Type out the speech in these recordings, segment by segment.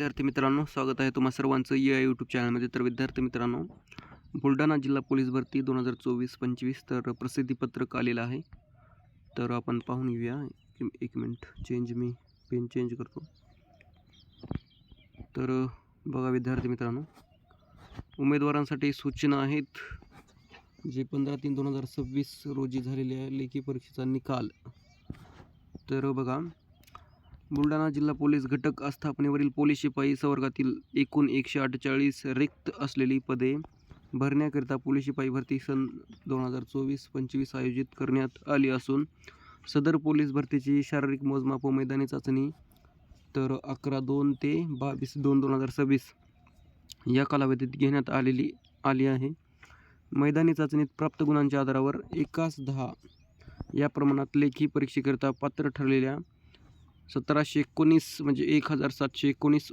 विद्यार्थी मित्रांनो, स्वागत आहे तुम्हा सर्वांचं या यूट्यूब चॅनलमध्ये. तर विद्यार्थी मित्रांनो, बुलढाणा जिल्हा पोलीस भरती 2024-25 तर प्रसिद्धीपत्रक आलेलं आहे. तर आपण पाहून घेऊया. एक मिनिट, मी पेन चेंज करतो. तर बघा विद्यार्थी मित्रांनो, उमेदवारांसाठी सूचना आहेत. जे 15/3/2026 रोजी झालेल्या लेखी परीक्षेचा निकाल. तर बघा, बुलढाणा जिल्हा पोलीस घटक आस्थापनेवरील पोलीस शिपाई संवर्गातील एकूण 148 रिक्त असलेली पदे भरण्याकरिता पोलीस शिपाई भरती सन 2024-25 आयोजित करण्यात आली असून सदर पोलीस भरतीची शारीरिक मोजमाप व मैदानी चाचणी तर 11/2 ते 22/2/2026 या कालावधीत घेण्यात आली आहे. मैदानी चाचणीत प्राप्त गुणांच्या आधारावर 1:10 या प्रमाणात लेखी परीक्षेकरिता पात्र ठरलेल्या 1719 म्हणजे 1719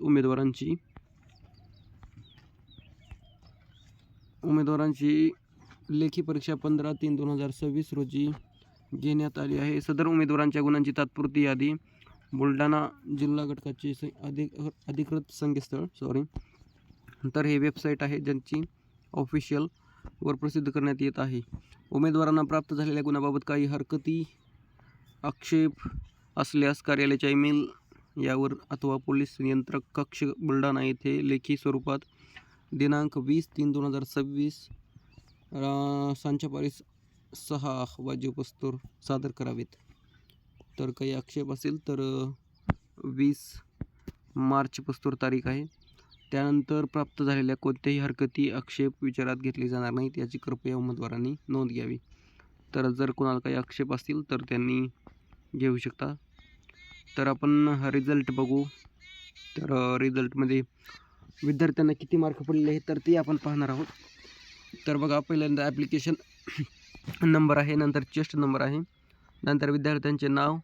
उमेदवारांची लेखी परीक्षा 15/3/2026 रोजी घेण्यात आली आहे. सदर उमेदवारांच्या गुणांची तात्पुरती यादी बुलढाणा जिल्हा घटकाचे अधिकृत संकेतस्थळ तर हे वेबसाईट आहे ज्यांची ऑफिशियल वर प्रसिद्ध करण्यात येत आहे. उमेदवारांना प्राप्त झालेल्या गुणाबाबत काही हरकती आक्षेप असल्यास कार्यालयाच्या ईमेल यावर अथवा पोलीस नियंत्रक कक्ष बुलढाणा येथे लेखी स्वरूपात दिनांक 20/3/2026 सांच्यापारी 6 वाजेपर्यंत सादर करावेत. तर काही आक्षेप असेल तर 20 मार्चपासून तारीख आहे. त्यानंतर प्राप्त झालेल्या कोणत्याही हरकती आक्षेप विचारात घेतले जाणार नाहीत याची कृपया उमेदवारांनी नोंद घ्यावी. तर जर कोणाला काही आक्षेप असतील तर त्यांनी घेऊ शकता. तर आपण रिझल्ट बघू. तर रिझल्टमध्ये विद्यार्थ्यांना किती मार्क पडलेले आहेत तर ते आपण पाहणार आहोत. तर बघा, पहिल्यांदा ॲप्लिकेशन नंबर आहे, नंतर चेस्ट नंबर आहे, नंतर विद्यार्थ्यांचे नाव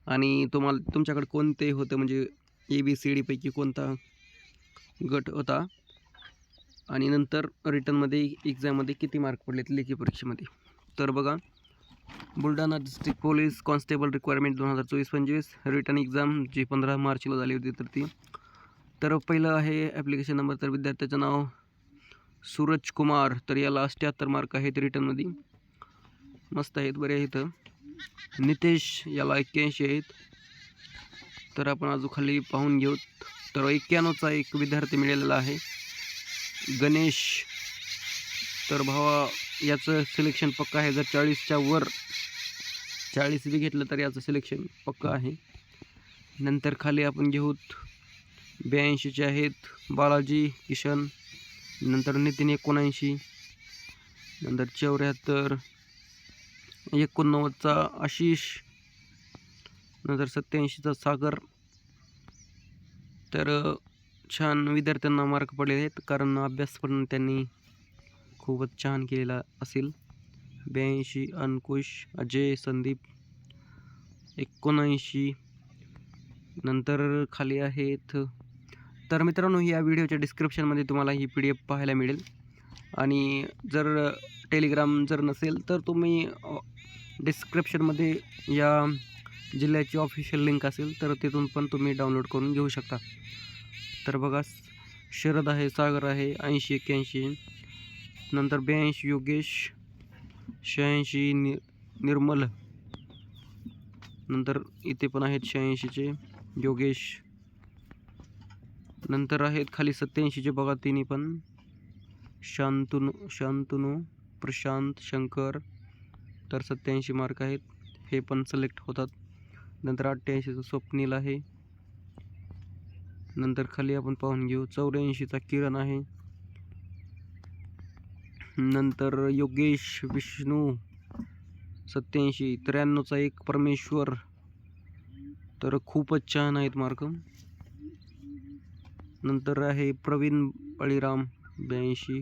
आणि तुमच्याकडे कोणते होतं म्हणजे ABCD पैकी कोणता गट होता आणि नंतर रिटर्नमध्ये एक्झाममध्ये किती मार्क पडलेत लेखी परीक्षेमध्ये. तर बघा, Buldhana district police constable requirement 2024-25 written exam जी 15 मार्चला झाली होती तर ती. तर पहिलं आहे ॲप्लिकेशन नंबर. तर विद्यार्थ्याचं नाव सूरज कुमार, तर याला 78 मार्क आहेत रिटर्नमध्ये. मस्त आहेत, बरे आहेत. नितेश याला 81 आहेत. तर आपण अजून खाली पाहून घेऊ. तर 91चा एक विद्यार्थी मिळालेला आहे, गणेश. तर भावा, याचं सिलेक्शन पक्का आहे. जर 40च्या वर 40 बी घेतलं तर याचं सिलेक्शन पक्का आहे. नंतर खाली आपण घेऊत 82चे आहेत बालाजी किशन, नंतर नितीन 79, नंतर 74, 89चा आशिष, नंतर 87चा सागर. तर छान विद्यार्थ्यांना मार्क पडले आहेत कारण अभ्यास पण त्यांनी खूपच छान केलेला असेल. 82 अंकुश, अजय, संदीप 79. नंतर खाली आहेत. तर मित्रांनो, या व्हिडिओच्या डिस्क्रिप्शनमध्ये तुम्हाला ही PDF पाहायला मिळेल आणि जर टेलिग्राम जर नसेल तर तुम्ही डिस्क्रिप्शनमध्ये या जिल्ह्याची ऑफिशियल लिंक असेल तर तिथून पण तुम्ही डाउनलोड करून घेऊ शकता. तर बघा, शरद आहे, सागर आहे 80-81, नंतर 82 योगेश, 86 निर्मल, नंतर इथे पण आहेत 86चे योगेश. नंतर आहेत खाली 87चे बघा तिन्ही पण, शांतनू प्रशांत शंकर. तर 87 मार्क आहेत, हे पण सिलेक्ट होतात. नंतर 88चं स्वप्नील आहे. नंतर खाली आपण पाहून घेऊ 84चा किरण आहे. नंतर योगेश विष्णू 87, 93चा एक परमेश्वर. तर खूपच छान आहेत मार्क. नंतर आहे प्रवीण बळीराम 82,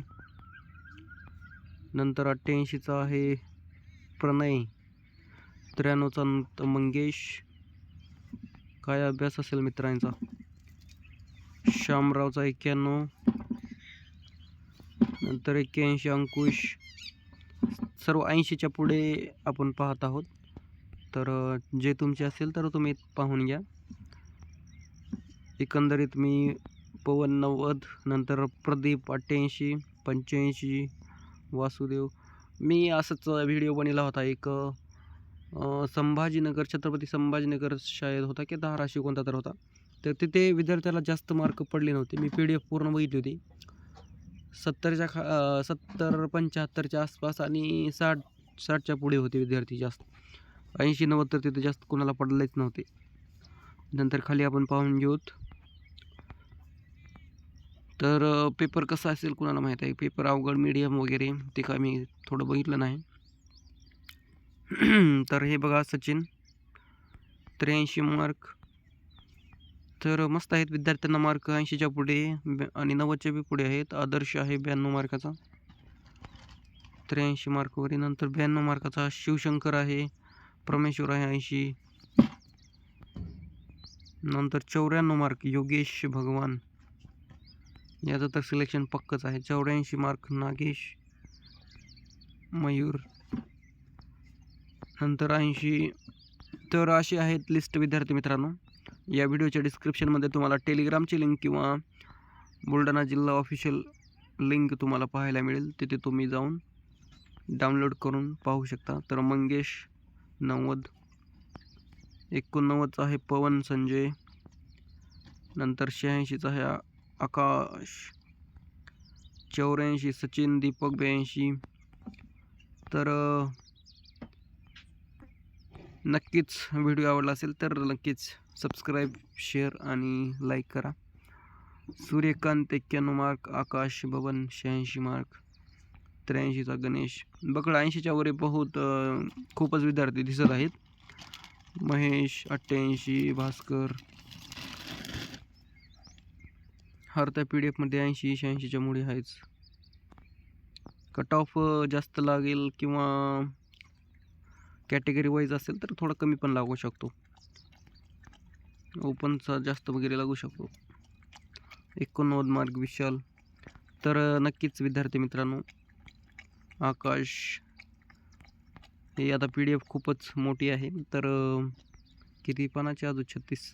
नंतर 88चा आहे प्रणय, 93चा मंगेश. काय अभ्यास असेल मित्रांचा. श्यामरावचा 91, नंतर 81 अंकुश. सर्व 80च्या पुढे आपण पाहत आहोत. तर जे तुमचे असेल तर तुम्ही पाहून घ्या. एकंदरीत मी पवन 90, नंतर प्रदीप 88, 85, वासुदेव. मी असंच व्हिडिओ बनवला होता एक संभाजीनगर, छत्रपती संभाजीनगर शाळेत होता की धाराशिव कोणता तर होता. तर तिथे विद्यार्थ्याला जास्त मार्क पडले नव्हते. मी PDF पूर्ण बघितली होती. 70च्या 70 75च्या आसपास आणि 60च्या पुढे होते विद्यार्थी जास्त. 80-90 तर तिथे जास्त कोणाला पडलेच नव्हते. नंतर खाली आपण पाहून घेऊत. तर पेपर कसा असेल कुणाला माहीत आहे. पेपर अवघड, मीडियम वगैरे ते काय मी थोडं बघितलं नाही. तर हे बघा सचिन 83 मार्क. तर मस्त आहेत, विद्यार्थ्यांना मार्क 80च्या पुढे आणि 90च्या बी पुढे आहेत. आदर्श आहे 92 मार्काचा, 83 मार्कवरी. नंतर 92 मार्काचा शिवशंकर आहे, परमेश्वर आहे 80. नंतर 94 मार्क योगेश भगवान, याचं तर सिलेक्शन पक्कच आहे. 84 मार्क नागेश मयूर. नंतर 80. तर असे आहेत लिस्ट विद्यार्थी मित्रांनो. या व्हिडिओच्या डिस्क्रिप्शनमध्ये तुम्हाला टेलिग्रामची लिंक किंवा बुलढाणा जिल्हा ऑफिशियल लिंक तुम्हाला पाहायला मिळेल. तिथे तुम्ही जाऊन डाउनलोड करून पाहू शकता. तर मंगेश 90, 89चा आहे पवन संजय, नंतर 86चा आहे आकाश, 84 सचिन दीपक 82. तर नक्कीच व्हिडिओ आवडला असेल तर नक्कीच सबस्क्राईब, शेअर आणि लाईक करा. सूर्यकांत 91 मार्क, आकाश भवन 86 मार्क, 83चा गणेश. बकड 80च्या वर बहुत खूपच विद्यार्थी दिसत आहेत. महेश 88, भास्कर. हर त्या PDF मध्ये 80-86च्या मुळे आहेच. कट ऑफ जास्त लागेल किंवा कॅटेगरी वाईज असेल तर थोडा कमी पण लागू शकतो. ओपनचा जास्त वगैरे लागू शकतो. 89 मार्क विशाल. तर नक्कीच विद्यार्थी मित्रांनो, आकाश हे आता PDF खूपच मोठी आहे. तर किती पानाचे अजून 36.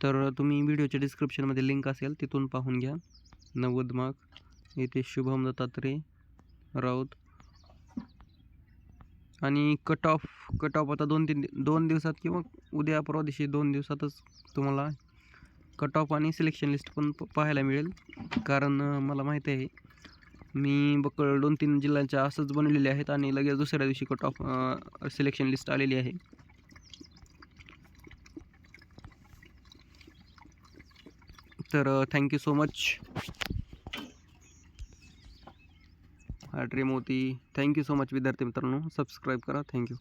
तर तुम्ही व्हिडिओच्या डिस्क्रिप्शनमध्ये लिंक असेल तिथून पाहून घ्या. 90 मार्क येथे शुभम दत्तात्रय राऊत. आणि कट ऑफ आता 2 दिवसात किंवा उद्या परवा दिवशी 2 दिवसातच तुम्हाला कट ऑफ आणि सिलेक्शन लिस्ट पण पाहायला मिळेल. कारण मला माहिती आहे, मी बकळ 2-3 जिल्ह्यांच्या असंच बनवलेले आहेत आणि लगेच दुसऱ्या दिवशी कट ऑफ सिलेक्शन लिस्ट आलेली आहे. तर थँक्यू सो मच हार्ट्री मोती. थँक्यू सो मच विद्यार्थी मित्रांनो, सबस्क्राईब करा. थँक्यू.